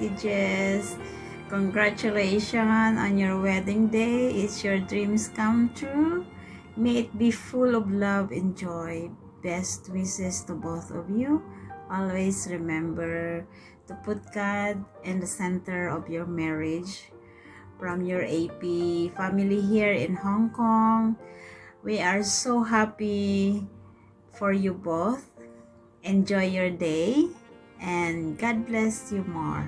Ate Jess. Congratulations on your wedding day. It's your dreams come true. May it be full of love and joy. Best wishes to both of you. Always remember to put God in the center of your marriage. From your AP family here in Hong Kong, we are so happy for you both. Enjoy your day and God bless you more.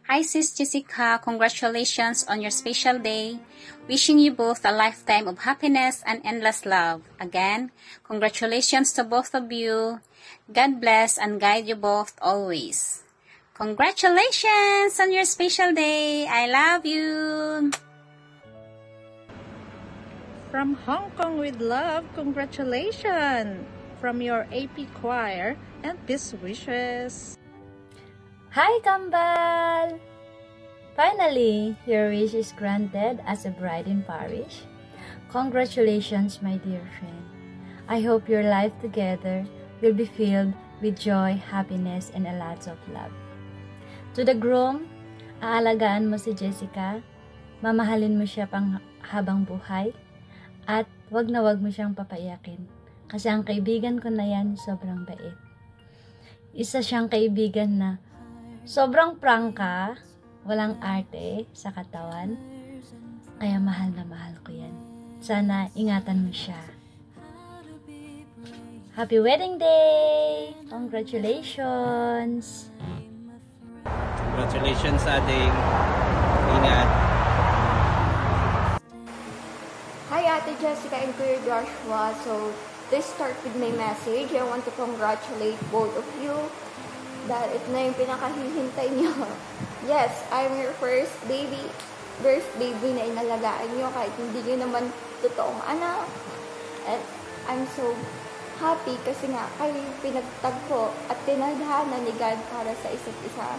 Hi Sis Jessica, congratulations on your special day. Wishing you both a lifetime of happiness and endless love. Again, congratulations to both of you. God bless and guide you both always. Congratulations on your special day. I love you. From Hong Kong with love, congratulations from your AP choir and best wishes. Hi, Kambal! Finally, your wish is granted as a bride in parish. Congratulations, my dear friend. I hope your life together will be filled with joy, happiness, and a lot of love. To the groom, aalagaan mo si Jessica, mamahalin mo siya pang habang buhay, at wag na wag mo siyang papaiyakin. Kasi ang kaibigan ko na yan, sobrang bait. Isa siyang kaibigan na sobrang prangka, walang arte sa katawan, kaya mahal na mahal ko yan. Sana ingatan mo siya. Happy wedding day! Congratulations! Congratulations, Ading. Ingat. Hi, Ate Jessica and Kuya Joshua. So, to start with my message, I want to congratulate both of you. Dahil ito na yung pinakahihintay niyo. Yes, I'm your first baby na inalagaan niyo kahit hindi niyo naman totoong anak. And I'm so happy kasi nga kayo yung pinagtagpo at tinadhana ni God para sa isa't isa.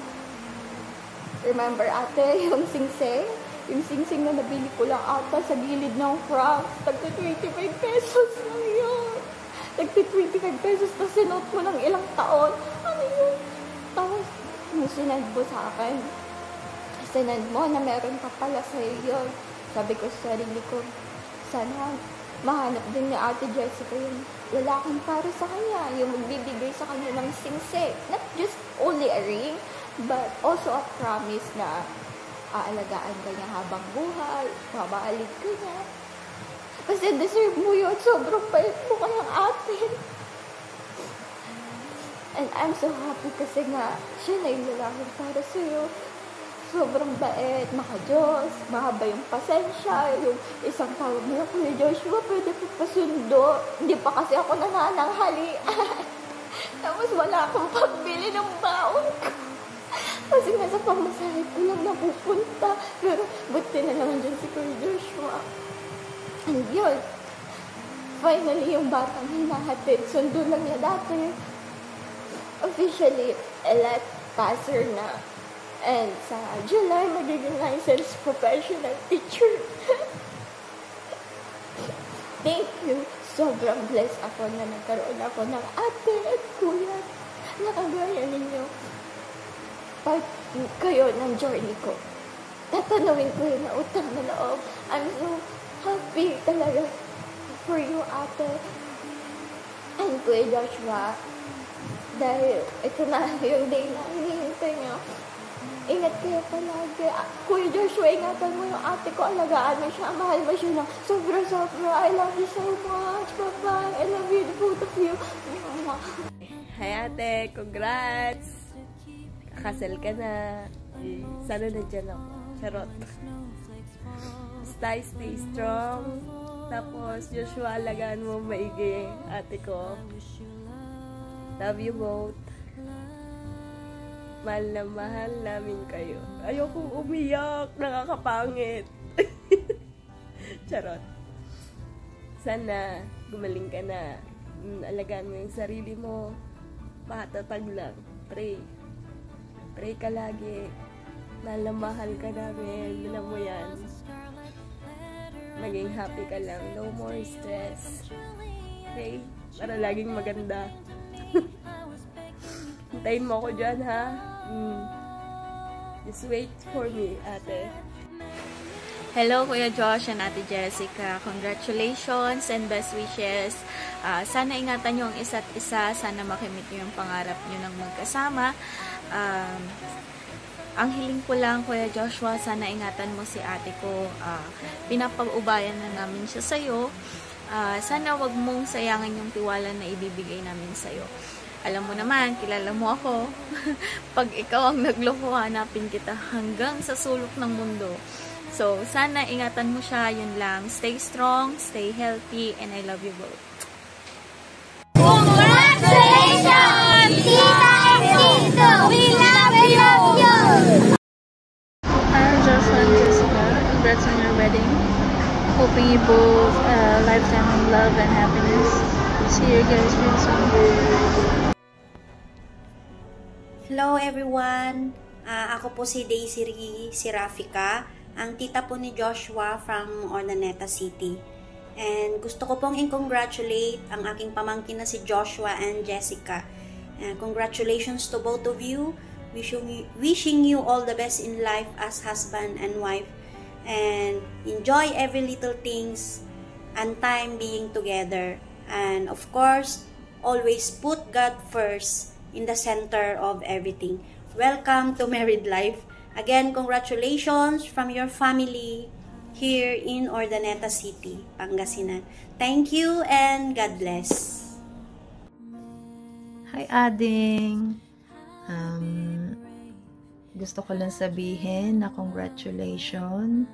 Remember ate, yung singsing? Yung singsing na nabili ko lang ata sa gilid ng Franks. Tagka 25 pesos lang yun. Tagka 25 pesos na sinot ko ng ilang taon. Ano yun? Tapos, nung sinend mo sa akin, sinend mo na meron ka pala sa'yo yun. Sabi ko sa sarili ko, sana mahanap din ni Ate Jessica yung lalaking para sa kanya, yung magbibigay sa kanya ng singse. Not just only a ring, but also a promise na aalagaan ka niya habang buhay, mabaalid ka niya. Kasi deserve mo yun, sobrang bait mo kayang ate. And I'm so happy kasi nga, siya na yung lalaki para sa'yo. Sobrang bait, maka-Diyos, mahaba yung pasensya, yung isang tawag mo na, Kuya Joshua, pwede po pasundo. Hindi pa kasi ako nanananghali. Tapos wala akong pagbili ng baon ko. Kasi nasa pamasahe ko lang napupunta. Pero buti na naman dyan si Kuya Joshua. And yun, finally yung batang hinahatid, sundo lang niya dati. Officially elect pastor na. And sa July, magiging licensed professional teacher. Thank you. Sobrang blessed ako na nagkaroon ako ng ate at kuya na kagaya ninyo. Part kayo ng journey ko. Tatanawin ko yun na utang na loob. I'm so happy talaga for you, ate. And Kuya Joshua, dahil ito na yung day na hinihintay niyo. Ingat kayo palagi. Kuya Joshua, ingatan mo yung ate ko. Alagaan mo siya. Mahal mo siya na sobra-sobra. I love you so much. Bye-bye. I love you, the both of you. Hi ate, congrats! Kakasal ka na. Sana nandiyan ako. Charot. Stay strong. Tapos, Joshua, alagaan mo maigi, ate ko. Love you both. Mahal na mahal namin kayo. Ayokong umiyak. Nakakapangit. Charot. Sana gumaling ka na. Alagaan mo yung sarili mo. Matatag lang. Pray. Pray ka lagi. Mahal na mahal ka namin. Alam mo yan. Maging happy ka lang. No more stress. Okay? Para laging maganda. Hintayin mo ako dyan, ha? Just wait for me, ate. Hello, Kuya Josh and Ate Jessica. Congratulations and best wishes. Sana ingatan niyo ang isa't isa. Sana makimit niyo yung pangarap niyo ng magkasama. Ang hiling ko lang, Kuya Joshua, sana ingatan mo si ate ko. Pinapaubayan na namin siya sa'yo. Sana wag mong sayangin yung tiwala na ibibigay namin sa'yo. Alam mo naman, kilala mo ako. Pag ikaw ang nagloko, hanapin kita hanggang sa sulok ng mundo. So, sana ingatan mo siya, yun lang. Stay strong, stay healthy, and I love you both. Congratulations! Tita and Tito! We love you! Hi, Joshua and Jessica. Congrats on your wedding. Hoping you both a lifetime of love and happiness. See you guys real soon. Hello everyone! Ako po si Daisy Sirafika, ang tita po ni Joshua from Urdaneta City. And gusto ko pong i-congratulate ang aking pamangkin na si Joshua and Jessica. Congratulations to both of you. Wishing you all the best in life as husband and wife. And enjoy every little things and time being together. And of course, always put God first in the center of everything. Welcome to married life. Again, congratulations from your family here in Urdaneta City, Pangasinan. Thank you and God bless. Hi, Ading. Gusto ko lang sabihin na congratulations.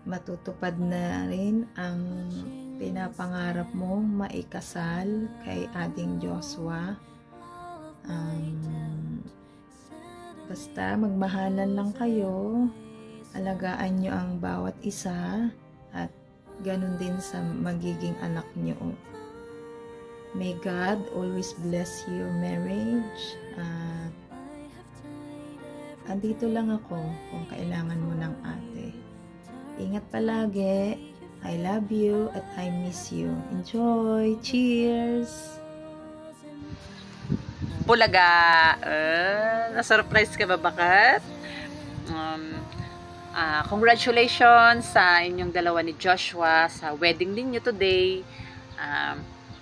Matutupad na rin ang pinapangarap mong maikasal kay Ading Joshua. Basta magmahalan lang kayo, alagaan nyo ang bawat isa, at ganun din sa magiging anak nyo. May God always bless your marriage. Andito lang ako kung kailangan mo ng ate. Ingat palagi. I love you at I miss you. Enjoy! Cheers! Bulaga! Na-surprise ka ba bakit? Congratulations sa inyong dalawa ni Joshua sa wedding ninyo today.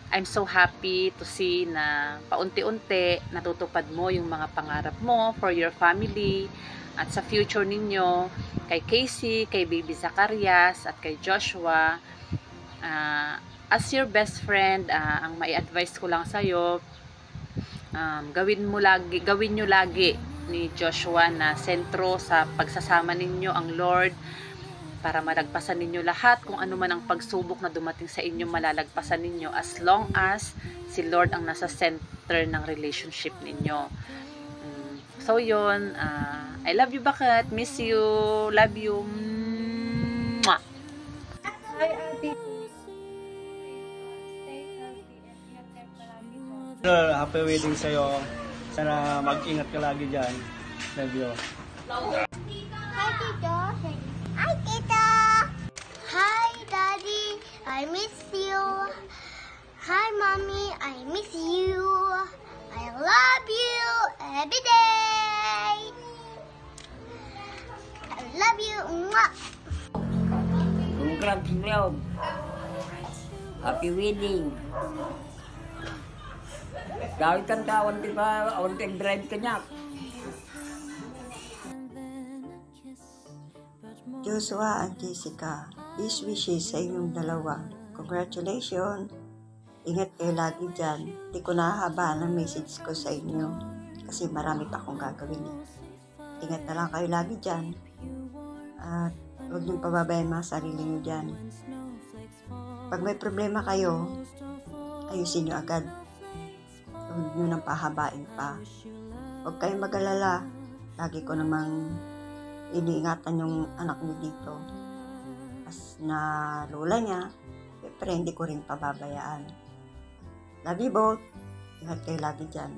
I'm so happy to see na paunti-unti natutupad mo yung mga pangarap mo for your family at sa future ninyo, kay Casey, kay Baby Zacarias at kay Joshua. As your best friend, ang mai-advise ko lang sa'yo, gawin nyo lagi ni Joshua na sentro sa pagsasama ninyo ang Lord, para malagpasan ninyo lahat kung ano man ang pagsubok na dumating sa inyo, malalagpasan ninyo as long as si Lord ang nasa center ng relationship ninyo. So yun, I love you bakit, miss you, love you. Mwah! Hi, Ate. Happy wedding sa'yo. Sana mag-ingat ka lagi dyan. Love you. Hi, Tito. Hi, Tito. Hi, Daddy. I miss you. Hi, Mommy. I miss you. I love you every day. I love you. Mwah. Congratulations. Happy wedding. Dahil kanta, awanti pa, awanti drive ka niya. Joshua at Jessica, best wishes sa inyong dalawa. Congratulations! Ingat kayo lagi dyan. Di ko nahahabaan ang message ko sa inyo kasi marami pa akong gagawin. Ingat na lang kayo lagi dyan. At huwag niyong pababayan mga sarili niyo dyan. Pag may problema kayo, ayusin niyo agad. Huwag niyo nang pahabain pa. Huwag kayong mag-alala. Lagi ko namang iniingatan yung anak niyo dito. As na lola niya, pero hindi ko rin pababayaan. Love you both. Ingat kayo lagi dyan.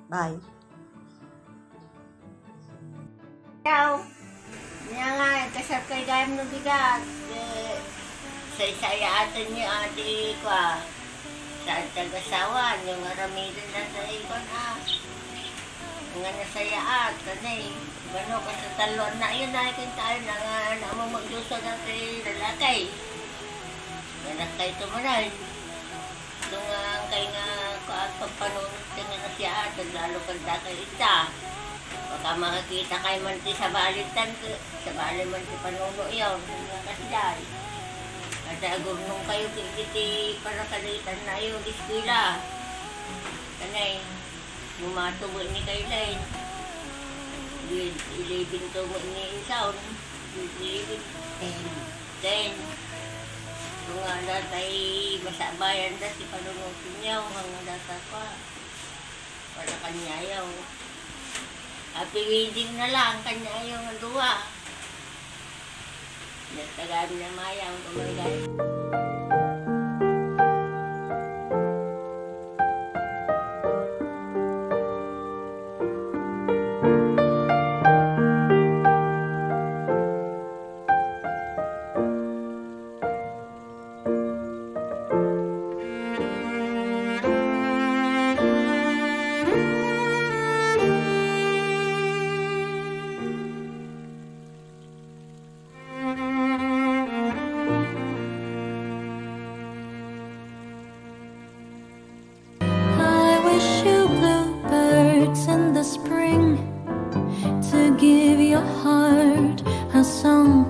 Bye. Ciao. Nga, kasap kayo dahil ng bigat. Saya atin niyo ati ko sa tagasawan yung aramidan na sa ikon nga nasaya atan gano ka sa talon na yun nakin tayo na mo magdusa ng kay lalakay lalakay tumanay nung kay nga pagpanunod ka nga siya atan lalo kang kay isa baka makakita kay man ti sa balitan sa bali man ti panuno yun nga kasiday ada gurnong kayo kiti para kalitan na yung eskwela kanay mumatubo ni Kaylain ilibin to mo ni Insaon ilibin 10 kung nga datay masabayan da si panungutin niya hanggang data pa para kanyayaw happy wedding na lang kanyayaw nga duwa nagtagaan na mayaw kumarigay.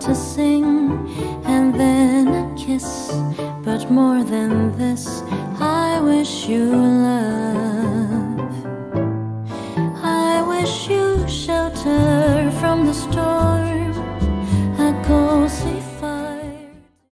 To sing and then a kiss, but more than this, I wish you love. I wish you shelter from the storm.